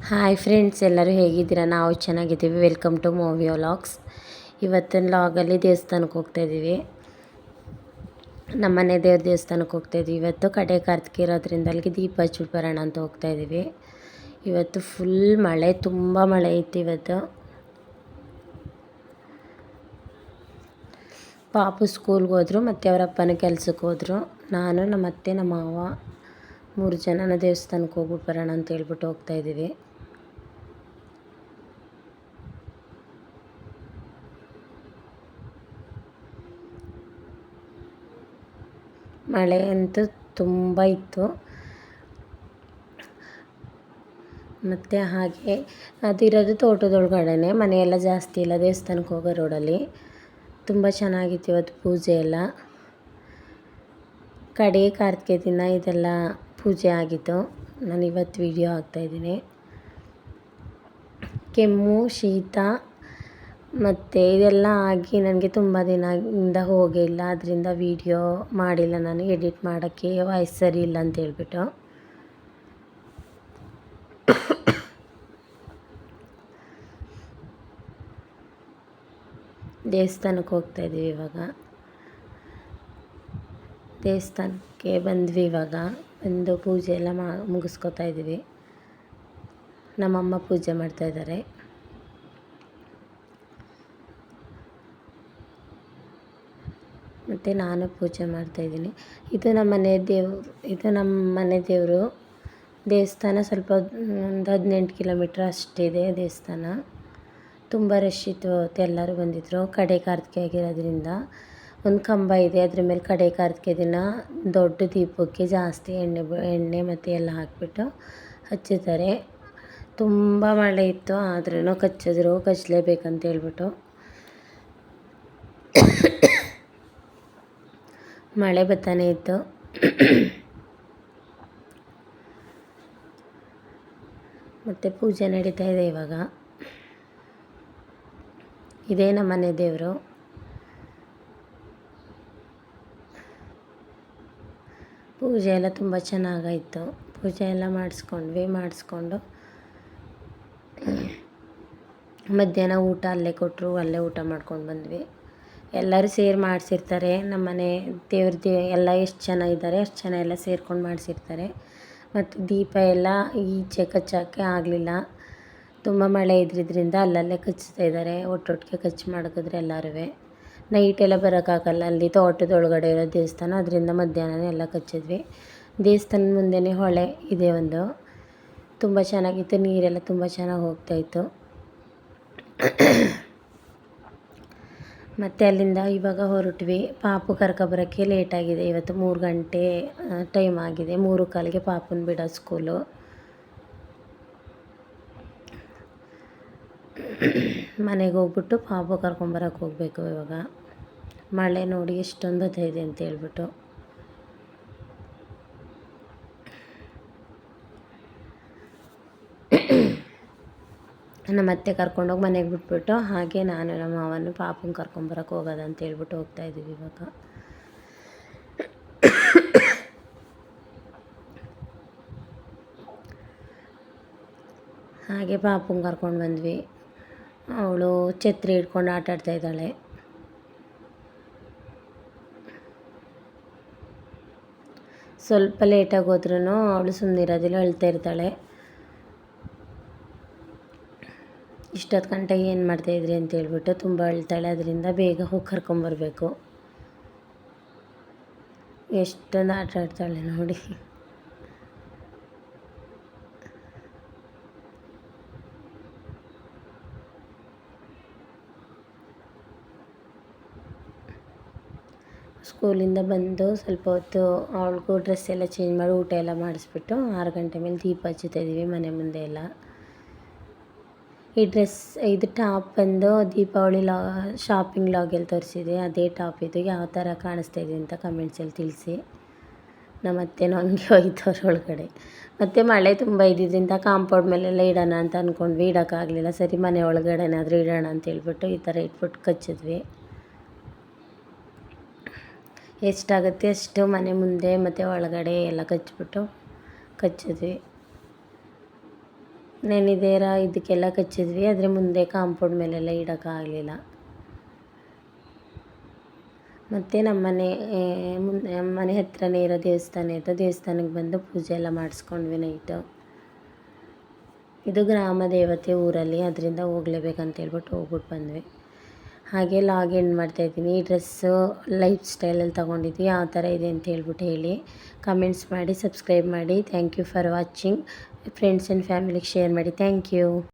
Hi friends, ಎಲ್ಲರೂ ಹೇಗಿದ್ದೀರಾ? ನಾವು ಚೆನ್ನಾಗಿದ್ದೀವಿ. Welcome to movie vlogs. ಇವತ್ತಿನ ಲಾಗಲ್ಲಿ ದೇವಸ್ಥಾನಕ್ಕೆ ಹೋಗ್ತಾಯಿದ್ದೀವಿ. ನಮ್ಮನೆ ದೇವ್ರ ದೇವಸ್ಥಾನಕ್ಕೆ ಹೋಗ್ತಾಯಿದ್ದೀವಿ. ಇವತ್ತು ಕಡೆ ಕಾರ್ತಿಕೆ ಇರೋದ್ರಿಂದ ಅಲ್ಲಿಗೆ ದೀಪ ಹಚ್ಬಿಟ್ಟು ಬರೋಣ ಅಂತ ಹೋಗ್ತಾಯಿದ್ದೀವಿ. ಇವತ್ತು ಫುಲ್ ಮಳೆ, ತುಂಬ ಮಳೆ ಇತ್ತು ಇವತ್ತು. ಪಾಪು ಸ್ಕೂಲ್ಗೆ ಹೋದ್ರು, ಮತ್ತು ಅವರ ಅಪ್ಪನ ಕೆಲ್ಸಕ್ಕೆ ಹೋದರು. ನಾನು, ನಮ್ಮ ಅತ್ತೆ, ನಮ್ಮ ಮಾವ 3 ಜನನ ದೇವಸ್ಥಾನಕ್ಕೆ ಹೋಗ್ಬಿಟ್ಟು ಬರೋಣ ಅಂತ ಹೇಳ್ಬಿಟ್ಟು ಹೋಗ್ತಾಯಿದ್ದೀವಿ. ಮಳೆ ಅಂತೂ ತುಂಬ ಇತ್ತು. ಮತ್ತು ಹಾಗೆ ಅದಿರೋದು ತೋಟದೊಳಗಡೆ, ಮನೆಯೆಲ್ಲ ಜಾಸ್ತಿ ಇಲ್ಲ, ದೇವಸ್ಥಾನಕ್ಕೆ ಹೋಗೋ ರೋಡಲ್ಲಿ. ತುಂಬ ಚೆನ್ನಾಗಿತ್ತು ಇವತ್ತು ಪೂಜೆ ಎಲ್ಲ. ಕಡೆ ಕಾರ್ತಿಕೆ ದಿನ ಇದೆಲ್ಲ ಪೂಜೆ ಆಗಿತ್ತು. ನಾನು ಇವತ್ತು ವಿಡಿಯೋ ಹಾಕ್ತಾಯಿದ್ದೀನಿ. ಕೆಮ್ಮು, ಶೀತ ಮತ್ತು ಇದೆಲ್ಲ ಆಗಿ ನನಗೆ ತುಂಬ ದಿನದಿಂದ ಹೋಗಿಲ್ಲ. ಅದರಿಂದ ವಿಡಿಯೋ ಮಾಡಿಲ್ಲ, ನಾನು ಎಡಿಟ್ ಮಾಡೋಕ್ಕೆ ವಾಯ್ಸ್ ಸರಿ ಇಲ್ಲ ಅಂತ ಹೇಳ್ಬಿಟ್ಟು. ದೇವಸ್ಥಾನಕ್ಕೆ ಹೋಗ್ತಾಯಿದ್ದೀವಿ ಇವಾಗ. ದೇವಸ್ಥಾನಕ್ಕೆ ಬಂದ್ವಿ ಇವಾಗ. ಬಂದು ಪೂಜೆ ಎಲ್ಲ ಮುಗಿಸ್ಕೊತಾ ಇದ್ದೀವಿ. ನಮ್ಮಮ್ಮ ಪೂಜೆ ಮಾಡ್ತಾಯಿದ್ದಾರೆ. ಮತ್ತು ನಾನು ಪೂಜೆ ಮಾಡ್ತಾಯಿದ್ದೀನಿ. ಇದು ನಮ್ಮ ಮನೆ ದೇವರು. ದೇವಸ್ಥಾನ ಸ್ವಲ್ಪ ಒಂದು 18 ಕಿಲೋಮೀಟ್ರ್ ಅಷ್ಟಿದೆ ದೇವಸ್ಥಾನ. ತುಂಬ ರಶ್ ಇತ್ತು ಅವತ್ತು, ಎಲ್ಲರೂ ಬಂದಿದ್ದರು. ಕಡೆ ಕಾರ್ತಿಕೆ ಆಗಿರೋದ್ರಿಂದ ಒಂದು ಕಂಬ ಇದೆ, ಅದ್ರ ಮೇಲೆ ಕಡೆ ಕಾರ್ತಿಕೆ ದಿನ ದೊಡ್ಡ ದೀಪಕ್ಕೆ ಜಾಸ್ತಿ ಎಣ್ಣೆ ಮತ್ತು ಎಲ್ಲ ಹಾಕಿಬಿಟ್ಟು ಹಚ್ಚುತ್ತಾರೆ. ತುಂಬ ಮಳೆ ಇತ್ತು, ಆದ್ರೂ ಕಚ್ಚಲೇಬೇಕಂತ ಹೇಳ್ಬಿಟ್ಟು. ಮಳೆ ಬರ್ತಾನೆ ಇತ್ತು. ಮತ್ತು ಪೂಜೆ ನಡೀತಾ ಇದೆ ಇವಾಗ. ಇದೇ ನಮ್ಮ ಮನೆ ದೇವರು. ಪೂಜೆ ಎಲ್ಲ ತುಂಬ ಚೆನ್ನಾಗಾಯಿತು. ಪೂಜೆ ಎಲ್ಲ ಮಾಡಿಸ್ಕೊಂಡು ಮಧ್ಯಾಹ್ನ ಊಟ ಅಲ್ಲೇ ಕೊಟ್ಟರು, ಅಲ್ಲೇ ಊಟ ಮಾಡ್ಕೊಂಡು ಬಂದ್ವಿ. ಎಲ್ಲರೂ ಸೇರಿ ಮಾಡಿಸಿರ್ತಾರೆ. ನಮ್ಮನೆ ದೇವ್ರದ್ದು ಎಲ್ಲ ಎಷ್ಟು ಜನ ಇದ್ದಾರೆ ಅಷ್ಟು ಜನ ಎಲ್ಲ ಸೇರ್ಕೊಂಡು ಮಾಡಿಸಿರ್ತಾರೆ. ಮತ್ತು ದೀಪ ಎಲ್ಲ ಈಚೆ ಕಚ್ಚೋಕ್ಕೆ ಆಗಲಿಲ್ಲ, ತುಂಬ ಮಳೆ ಇದ್ದಿದ್ದರಿಂದ ಅಲ್ಲಲ್ಲೇ ಕಚ್ತಾ ಇದ್ದಾರೆ. ಒಟ್ಟೊಟ್ಟಿಗೆ ಮಡಗಿದ್ರೆ ಎಲ್ಲರೂ. ನೈಟೆಲ್ಲ ಬರೋಕ್ಕಾಗಲ್ಲ, ಅಲ್ಲಿ ತೋಟದೊಳಗಡೆ ಇರೋ ದೇವಸ್ಥಾನ, ಅದರಿಂದ ಮಧ್ಯಾಹ್ನನೇ ಎಲ್ಲ ಕಚ್ಚಿದ್ವಿ. ದೇವಸ್ಥಾನದ ಮುಂದೆನೇ ಹೊಳೆ ಇದೆ ಒಂದು, ತುಂಬ ಚೆನ್ನಾಗಿತ್ತು. ನೀರೆಲ್ಲ ತುಂಬ ಚೆನ್ನಾಗಿ ಹೋಗ್ತಾಯಿತ್ತು. ಮತ್ತು ಅಲ್ಲಿಂದ ಇವಾಗ ಹೊರಟ್ವಿ. ಪಾಪು ಕರ್ಕೊಬರೋಕ್ಕೆ ಲೇಟಾಗಿದೆ. ಇವತ್ತು 3 ಗಂಟೆ ಟೈಮ್ ಆಗಿದೆ. 3:15ಗೆ ಪಾಪುನ ಬಿಡೋ ಸ್ಕೂಲು. ಮನೆಗೆ ಹೋಗ್ಬಿಟ್ಟು ಪಾಪು ಕರ್ಕೊಂಬರಕ್ಕೆ ಹೋಗಬೇಕು ಇವಾಗ. ಮಳೆ ನೋಡಿ ಎಷ್ಟೊಂದು ಇದೆ ಅಂತ ಹೇಳ್ಬಿಟ್ಟು. ನಮ್ಮ ಅತ್ತೆ ಕರ್ಕೊಂಡೋಗಿ ಮನೆಗೆ ಬಿಟ್ಬಿಟ್ಟು, ಹಾಗೆ ನಾನು ನಮ್ಮ ಮಾವನ್ನು ಪಾಪುನ ಕರ್ಕೊಂಬರಕ್ಕೆ ಹೋಗೋದಂತ ಹೇಳ್ಬಿಟ್ಟು ಹೋಗ್ತಾಯಿದ್ದೀವಿ ಇವಾಗ. ಹಾಗೆ ಪಾಪುನ ಕರ್ಕೊಂಡು ಬಂದ್ವಿ. ಅವಳು ಛತ್ರಿ ಹಿಡ್ಕೊಂಡು ಆಟಾಡ್ತಾ ಇದ್ದಾಳೆ. ಸ್ವಲ್ಪ ಲೇಟಾಗಿ ಹೋದ್ರೂ ಅವಳು ಸುಮ್ಮನಿರೋದಿಲ್ಲ, ಅಳ್ತಾ ಇರ್ತಾಳೆ. ಇಷ್ಟೊತ್ತು ಗಂಟೆ ಏನು ಮಾಡ್ತಾಯಿದ್ರಿ ಅಂತ ಹೇಳ್ಬಿಟ್ಟು ತುಂಬ ಅಳ್ತಾಳೆ. ಅದರಿಂದ ಬೇಗ ಹೋಗಿ ಕರ್ಕೊಂಬರ್ಬೇಕು. ಎಷ್ಟೊಂದು ಆಟ ಆಡ್ತಾಳೆ ನೋಡಿ. ಸ್ಕೂಲಿಂದ ಬಂದು ಸ್ವಲ್ಪ ಹೊತ್ತು ಅವಳಿಗೂ ಡ್ರೆಸ್ ಎಲ್ಲ ಚೇಂಜ್ ಮಾಡಿ ಊಟ ಎಲ್ಲ ಮಾಡಿಸ್ಬಿಟ್ಟು 6 ಗಂಟೆ ಮೇಲೆ ದೀಪ ಹಚ್ಚುತ್ತಾಯಿದ್ದೀವಿ ಮನೆ ಮುಂದೆ ಎಲ್ಲ. ಇದು ಟಾಪ್ ಬಂದು ದೀಪಾವಳಿ ಶಾಪಿಂಗ್ ಲಾಗಲ್ಲಿ ತೋರಿಸಿದೆ, ಅದೇ ಟಾಪ್ ಇದು. ಯಾವ ಥರ ಕಾಣಿಸ್ತಾ ಇದೆ ಅಂತ ಕಮೆಂಟ್ಸಲ್ಲಿ ತಿಳಿಸಿ. ನಮ್ಮ ಅತ್ತೆನೂ ಹಂಗೆ ಹೋಯ್ತವ್ರು ಒಳಗಡೆ. ಮತ್ತು ಮಳೆ ತುಂಬ ಇದ್ದಿದ್ದರಿಂದ ಕಾಂಪೌಂಡ್ ಮೇಲೆಲ್ಲ ಇಡೋಣ ಅಂತ ಅಂದ್ಕೊಂಡ್ವಿ, ಇಡೋಕ್ಕಾಗಲಿಲ್ಲ. ಸರಿ, ಮನೆ ಒಳಗಡೆನಾದರೂ ಇಡೋಣ ಅಂತ ಹೇಳ್ಬಿಟ್ಟು ಈ ಥರ ಇಟ್ಬಿಟ್ಟು ಕಚ್ಚಿದ್ವಿ. ಎಷ್ಟಾಗುತ್ತೆ ಅಷ್ಟು ಮನೆ ಮುಂದೆ ಮತ್ತು ಒಳಗಡೆ ಎಲ್ಲ ಕಚ್ಚಿದ್ವಿ. ನೆನಿದೇರ ಇದಕ್ಕೆಲ್ಲ ಕಚ್ಚಿದ್ವಿ, ಆದರೆ ಮುಂದೆ ಕಾಂಪೌಂಡ್ ಮೇಲೆಲ್ಲ ಇಡೋಕ್ಕಾಗಲಿಲ್ಲ. ಮತ್ತು ನಮ್ಮನೆ ಮನೆ ಹತ್ರನೇ ಇರೋ ದೇವಸ್ಥಾನ ಇತ್ತು, ದೇವಸ್ಥಾನಕ್ಕೆ ಬಂದು ಪೂಜೆ ಎಲ್ಲ ಮಾಡಿಸ್ಕೊಂಡ್ವಿ ನೈಟು. ಇದು ಗ್ರಾಮ ದೇವತೆ ಊರಲ್ಲಿ, ಅದರಿಂದ ಹೋಗ್ಲೇಬೇಕಂತ ಹೇಳ್ಬಿಟ್ಟು ಹೋಗ್ಬಿಟ್ಟು ಬಂದ್ವಿ. ಹಾಗೆ ಲಾಗ್ ಎಂಡ್ ಮಾಡ್ತಾಯಿದ್ದೀನಿ. ಈ ಡ್ರೆಸ್ಸು ಲೈಫ್ ಸ್ಟೈಲಲ್ಲಿ ತೊಗೊಂಡಿದ್ವಿ, ಯಾವ ಥರ ಇದೆ ಅಂತ ಹೇಳ್ಬಿಟ್ಟು ಹೇಳಿ, ಕಮೆಂಟ್ಸ್ ಮಾಡಿ, ಸಬ್ಸ್ಕ್ರೈಬ್ ಮಾಡಿ. Thank you for watching. Friends and ಫ್ಯಾಮಿಲಿಗೆ ಶೇರ್ ಮಾಡಿ. Thank you.